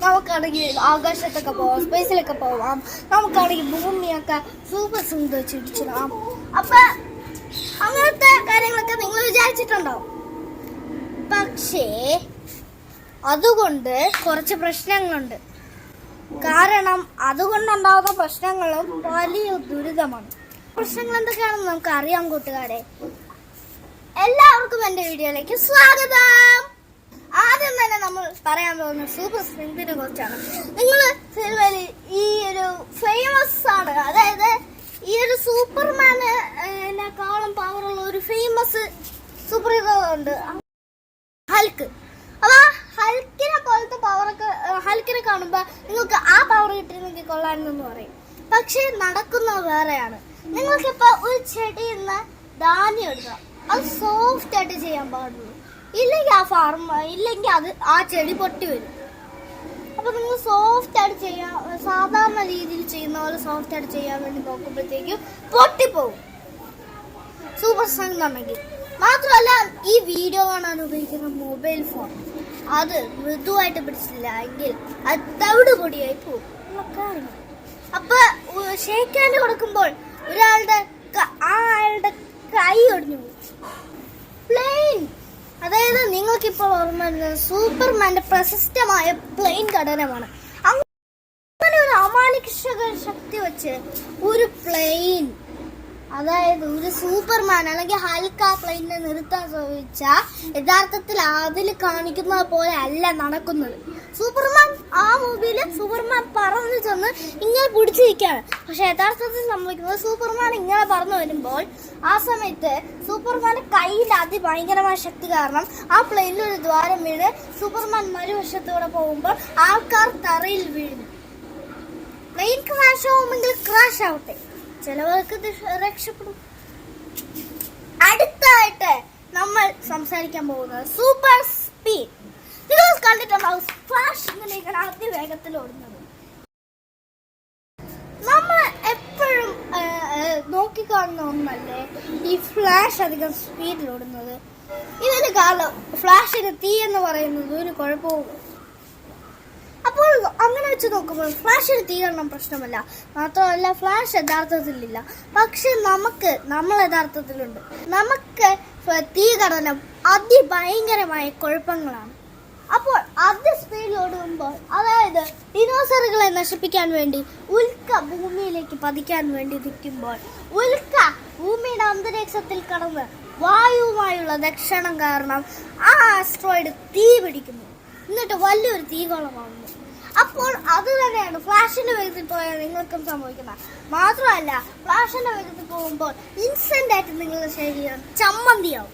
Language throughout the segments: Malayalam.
നമുക്കാണെങ്കിൽ ആകാശത്തൊക്കെ പോവാം, സ്പേസിലൊക്കെ പോവാം. നമുക്കാണെങ്കിൽ ഭൂമിയൊക്കെ സൂപ്പർ സ്ട്രെങ്ത് വെച്ച് ഇടിച്ചിടാം. അപ്പൊ അങ്ങനത്തെ കാര്യങ്ങളൊക്കെ നിങ്ങൾ വിചാരിച്ചിട്ടുണ്ടാവും. പക്ഷേ അതുകൊണ്ട് കുറച്ച് പ്രശ്നങ്ങളുണ്ട്. കാരണം അതുകൊണ്ടുണ്ടാകുന്ന പ്രശ്നങ്ങളും വലിയ ദുരിതമാണ്. പ്രശ്നങ്ങൾ എന്തൊക്കെയാണെന്ന് നമുക്ക് അറിയാം കൂട്ടുകാരെ. എല്ലാവർക്കും എൻ്റെ വീഡിയോയിലേക്ക് സ്വാഗതം. ആദ്യം തന്നെ നമ്മൾ പറയാൻ പോകുന്ന സൂപ്പർ സ്ട്രെങ്തിനെ കുറിച്ചാണ്. നിങ്ങൾ സിനിമയിൽ ഈ ഒരു ഫേമസ് ആണ്, അതായത് ഈ ഒരു സൂപ്പർമാനെക്കാളും പവറുള്ള ഒരു ഫേമസ് സൂപ്പർ ഹീറോ ഉണ്ട്, ഹൾക്ക്. അപ്പൊ ഹൾക്കിനെ പോലത്തെ പവറൊക്കെ ഹൾക്കിനെ കാണുമ്പോ നിങ്ങൾക്ക് ആ പവർ കിട്ടിയിരുന്നെങ്കിൽ കൊള്ളാനെന്ന് പറയും. പക്ഷെ നടക്കുന്നത് വേറെയാണ്. നിങ്ങൾക്കിപ്പോ ഒരു ചെടിയിൽ നിന്ന് ധാന്യം എടുക്കാം, അത് സോഫ്റ്റ് ആയിട്ട് ചെയ്യാൻ പാടുള്ളൂ. ഇല്ലെങ്കിൽ അത് ആ ചെടി പൊട്ടി വരും. അപ്പൊ നിങ്ങൾ സോഫ്റ്റ് ആയിട്ട് ചെയ്യാൻ, സാധാരണ രീതിയിൽ ചെയ്യുന്ന പോലെ സോഫ്റ്റ് ആയിട്ട് ചെയ്യാൻ വേണ്ടി നോക്കുമ്പോഴത്തേക്കും പൊട്ടിപ്പോകും സൂപ്പർ സ്ട്രെങ്ത് ഉണ്ടെങ്കിൽ. മാത്രമല്ല, ഈ വീഡിയോ കാണാൻ ഉപയോഗിക്കുന്ന മൊബൈൽ ഫോൺ അത് മൃദുവായിട്ട് പിടിച്ചില്ല എങ്കിൽ അത് തവിട് പൊടിയായി പോകും. അപ്പൊ ഷേക്ക് ഹാൻഡ് കൊടുക്കുമ്പോൾ ഒരാളുടെ അയാളുടെ കൈ ഒടിഞ്ഞു പോകും. പ്ലെയിൻ, അതായത് നിങ്ങൾക്കിപ്പോൾ ഓർമ്മ വരുന്നത് സൂപ്പർമാന്റെ പ്രശസ്തമായ പ്ലെയിൻ ഘടനമാണ്. അങ്ങനെ ഒരു അമാനുഷിക ശക്തി വെച്ച് ഒരു പ്ലെയിൻ, അതായത് ഒരു സൂപ്പർമാൻ അല്ലെങ്കിൽ ഹൾക്ക് ആ പ്ലെയിനെ നിർത്താൻ ശ്രമിച്ചാൽ യഥാർത്ഥത്തിൽ അതിൽ കാണിക്കുന്നത് പോലെ അല്ല നടക്കുന്നത്. സൂപ്പർമാൻ ആ മൂവിയിൽ സൂപ്പർമാൻ പറന്നു ചെന്ന് ഇങ്ങനെ പിടിച്ചിരിക്കുകയാണ്. പക്ഷെ യഥാർത്ഥത്തിൽ സംഭവിക്കുന്നത് സൂപ്പർമാൻ ഇങ്ങനെ പറന്നു വരുമ്പോൾ ആ സമയത്ത് സൂപ്പർമാന്റെ കയ്യിലെ അതിഭയങ്കരമായ ശക്തി കാരണം ആ പ്ലെയിനിൽ ഒരു ദ്വാരം വീണ് സൂപ്പർമാൻ മറുവശത്തൂടെ പോകുമ്പോൾ ആൾക്കാർ തറയിൽ വീഴുന്നു. പ്ലെയിൻ ക്രാഷ് ആവുമെങ്കിൽ ക്രാഷ് ആവട്ടെ, ചിലവർക്ക് രക്ഷപ്പെടും. അടുത്തായിട്ട് നമ്മൾ സംസാരിക്കാൻ പോകുന്നത് സൂപ്പർ സ്പീഡ്. നിങ്ങൾ കണ്ടിട്ടുണ്ടാവും ഫ്ലാഷ് ഇങ്ങനെയൊക്കെ അതിവേഗത്തിൽ ഓടുന്നത്. നമ്മൾ എപ്പോഴും നോക്കിക്കാണുന്ന ഒന്നല്ലേ ഈ ഫ്ലാഷ് അധികം സ്പീഡിൽ ഓടുന്നത്. ഇതിന് കാരണം ഫ്ലാഷിന് തീ എന്ന് പറയുന്നത് ഒരു കുഴപ്പവും. അപ്പോൾ അങ്ങനെ വെച്ച് നോക്കുമ്പോൾ ഫ്ലാഷിന് തീ കാരണം പ്രശ്നമല്ല. മാത്രമല്ല, ഫ്ലാഷ് യഥാർത്ഥത്തിലില്ല, പക്ഷെ നമ്മൾ യഥാർത്ഥത്തിലുണ്ട്. നമുക്ക് തീ ഘടനം അതിഭയങ്കരമായ കുഴപ്പങ്ങളാണ്. അപ്പോൾ അത് സ്പീഡിൽ ഓടുമ്പോൾ, അതായത് ഡിനോസറുകളെ നശിപ്പിക്കാൻ വേണ്ടി ഉൽക്ക ഭൂമിയിലേക്ക് പതിക്കാൻ വേണ്ടി നിൽക്കുമ്പോൾ ഉൽക്ക ഭൂമിയുടെ അന്തരീക്ഷത്തിൽ കടന്ന് വായുവുമായുള്ള ദക്ഷണം കാരണം ആ ആസ്ട്രോയിഡ് തീ പിടിക്കുന്നു, എന്നിട്ട് വലിയൊരു തീകോളമാകുന്നു. അപ്പോൾ അത് തന്നെയാണ് ഫ്ലാഷിന്റെ വേഗത്തിൽ പോയാൽ നിങ്ങൾക്കും സംഭവിക്കുന്നത്. മാത്രമല്ല, ഫ്ലാഷിന്റെ വേഗത്തിൽ പോകുമ്പോൾ ഇൻസ്റ്റന്റ് ആയിട്ട് നിങ്ങളുടെ ശരീരം ചമ്മന്തിയാവും.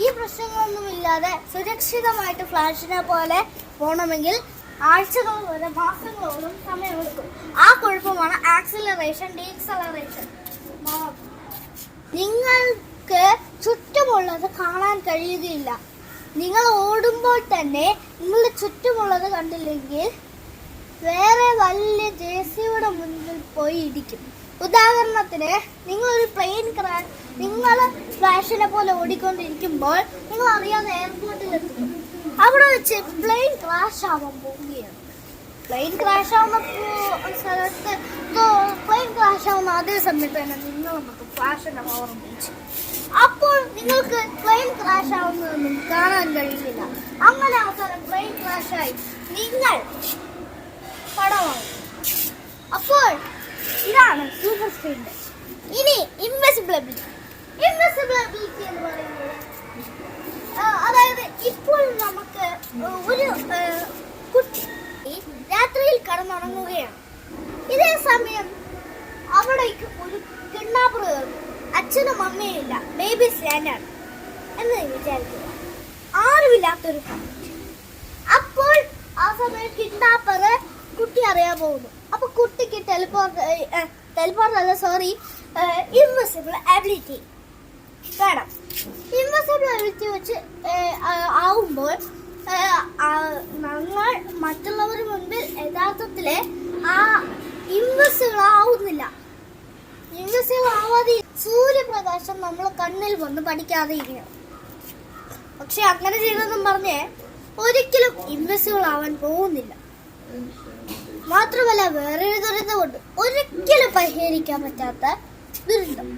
ഈ പ്രശ്നങ്ങളൊന്നുമില്ലാതെ സുരക്ഷിതമായിട്ട് ഫ്ലാഷിനെ പോലെ പോകണമെങ്കിൽ ആഴ്ചകളോളം വരെ മാസങ്ങളോളം സമയമെടുക്കും. ആ കുഴപ്പമാണ് ആക്സിലറേഷൻ, ഡീക്സലറേഷൻ. നിങ്ങൾക്ക് ചുറ്റുമുള്ളത് കാണാൻ കഴിയുകയില്ല. നിങ്ങൾ ഓടുമ്പോൾ തന്നെ നിങ്ങളുടെ ചുറ്റുമുള്ളത് കണ്ടില്ലെങ്കിൽ വേറെ വലിയ ജെസിയുടെ മുന്നിൽ പോയി ഇടിക്കും. ഉദാഹരണത്തിന്, നിങ്ങളൊരു പ്ലെയിൻ നിങ്ങൾ ഫ്ലാഷിനെ പോലെ ഓടിക്കൊണ്ടിരിക്കുമ്പോൾ നിങ്ങൾ അറിയാതെ എയർപോർട്ടിലെത്തും. അവിടെ വെച്ച് പ്ലെയിൻ ക്രാഷ് ആവാൻ പോവുകയാണ്. പ്ലെയിൻ ക്രാഷ് ആവുന്ന സ്ഥലത്ത് പ്ലെയിൻ ക്രാഷ് ആവുന്ന അതേ സമയത്ത് തന്നെ നിങ്ങൾ നമുക്ക് ഫ്ലാഷിന്റെ പവർ ഉപയോഗിച്ചു. അപ്പോൾ നിങ്ങൾക്ക് പ്ലെയിൻ ക്രാഷ് ആവുന്നതൊന്നും കാണാൻ കഴിയില്ല. അങ്ങനെ അവസാനം പ്ലെയിൻ ക്രാഷായി നിങ്ങൾ പടമാവും. അപ്പോൾ ഇതാണ് സൂപ്പർ സ്പീഡ്. ഇനി ഇൻവിസിബിലിറ്റി എന്ന് പറയുന്നത്, അതായത് ഇപ്പോൾ നമുക്ക് ഒരു കുട്ടി രാത്രിയിൽ കടന്നുറങ്ങുകയാണ്. ഇതേ സമയം അവിടേക്ക് ഒരു കിഡ്നാപ്പർ കയറും. അച്ഛനും അമ്മയും ഇല്ല, ബേബി സ്റ്റാൻഡാണ് എന്ന് വിചാരിക്കുക, ആരുമില്ലാത്തൊരു. അപ്പോൾ ആ സമയം കിഡ്നാപ്പർ കുട്ടി അറിയാൻ പോകുന്നു. അപ്പൊ കുട്ടിക്ക് ഇൻവിസിബിൾ എബിലിറ്റി വേണം. ഇൻവിസിബിൾ എബിലിറ്റി വെച്ച് ആവുമ്പോൾ നമ്മൾ മറ്റുള്ളവരുടെ മുൻപിൽ യഥാർത്ഥത്തില് ആ ഇൻവിസിബിൾ ആവുന്നില്ല. ഇൻവിസിബിൾ ആവാതെ സൂര്യപ്രകാശം നമ്മളെ കണ്ണിൽ വന്ന് പഠിക്കാതെ ഇരിക്കണം. പക്ഷെ അങ്ങനെ ചെയ്തെന്നും പറഞ്ഞ് ഒരിക്കലും ഇൻവിസിബിൾ ആവാൻ പോകുന്നില്ല. മാത്രമല്ല വേറൊരു ദുരന്തമുണ്ട്, ഒരിക്കലും പരിഹരിക്കാൻ പറ്റാത്ത ദുരന്തം.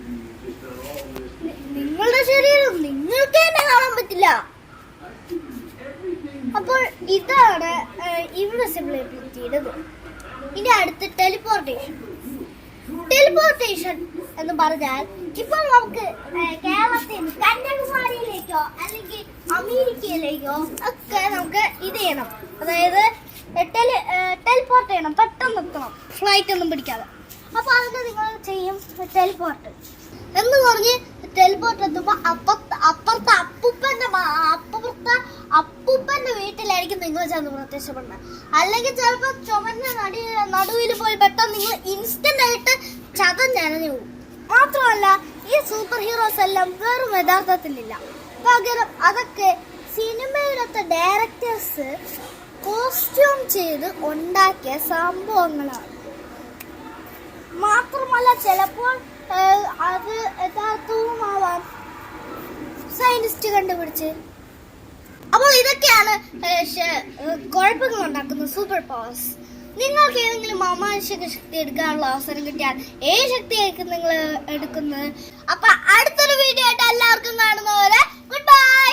നിങ്ങളുടെ ശരീരം നിങ്ങൾക്ക് തന്നെ കാണാൻ പറ്റില്ല. അപ്പോൾ ഇതാണ് ഇൻവിസിബിലിറ്റിയുടെ ഗുണം. ഇനി അടുത്ത് ടെലിപ്പോർട്ടേഷൻ. ടെലിപ്പോർട്ടേഷൻ എന്ന് പറഞ്ഞാൽ ഇപ്പോൾ നമുക്ക് കേരളത്തിൽ നിന്ന് കന്യാകുമാരിയിലേക്കോ അല്ലെങ്കിൽ അമേരിക്കയിലേക്കോ ഒക്കെ നമുക്ക് ഇത് ചെയ്യണം, അതായത് ടെലിപ്പോർട്ട് ചെയ്യണം, പെട്ടെന്ന് എത്തണം, ഫ്ലൈറ്റ് ഒന്നും പിടിക്കാതെ. അപ്പൊ അതൊക്കെ നിങ്ങൾ ചെയ്യും ടെലിപ്പോർട്ട് എന്ന് പറഞ്ഞ് ടെലിപ്പോർട്ട് എത്തുമ്പോൾ അപ്പുറത്തെ അപ്പൂപ്പന്റെ വീട്ടിലായിരിക്കും നിങ്ങൾ ചെന്ന് പ്രത്യക്ഷപ്പെടുന്നത്. അല്ലെങ്കിൽ ചിലപ്പോൾ ചുമന്ന നടുവിൽ പോയി പെട്ടെന്ന് നിങ്ങൾ ഇൻസ്റ്റന്റ് ആയിട്ട് ചതഞ്ഞനഞ്ഞു പോകും. മാത്രമല്ല ഈ സൂപ്പർ ഹീറോസ് എല്ലാം വെറും യഥാർത്ഥത്തിലില്ല, പകരം അതൊക്കെ സിനിമയിലത്തെ ഡയറക്ടേഴ്സ് കോസ്റ്റ്യൂം ചെയ്ത് ഉണ്ടാക്കിയ സംഭവങ്ങളാണ്. മാത്രമല്ല ചിലപ്പോൾ അത് യഥാർത്ഥവുമാവാം, സയന്റിസ്റ്റ് കണ്ടുപിടിച്ച്. അപ്പോൾ ഇതൊക്കെയാണ് കുഴപ്പങ്ങൾ ഉണ്ടാക്കുന്ന സൂപ്പർ പവേഴ്സ്. നിങ്ങൾക്ക് ഏതെങ്കിലും അമാനുഷിക ശക്തി എടുക്കാനുള്ള അവസരം കിട്ടിയാൽ ഏത് ശക്തിയായിരിക്കും നിങ്ങൾ എടുക്കുന്നത്? അപ്പൊ അടുത്തൊരു വീഡിയോ ആയിട്ട് എല്ലാവർക്കും കാണുന്നവരെ ഗുഡ് ബൈ.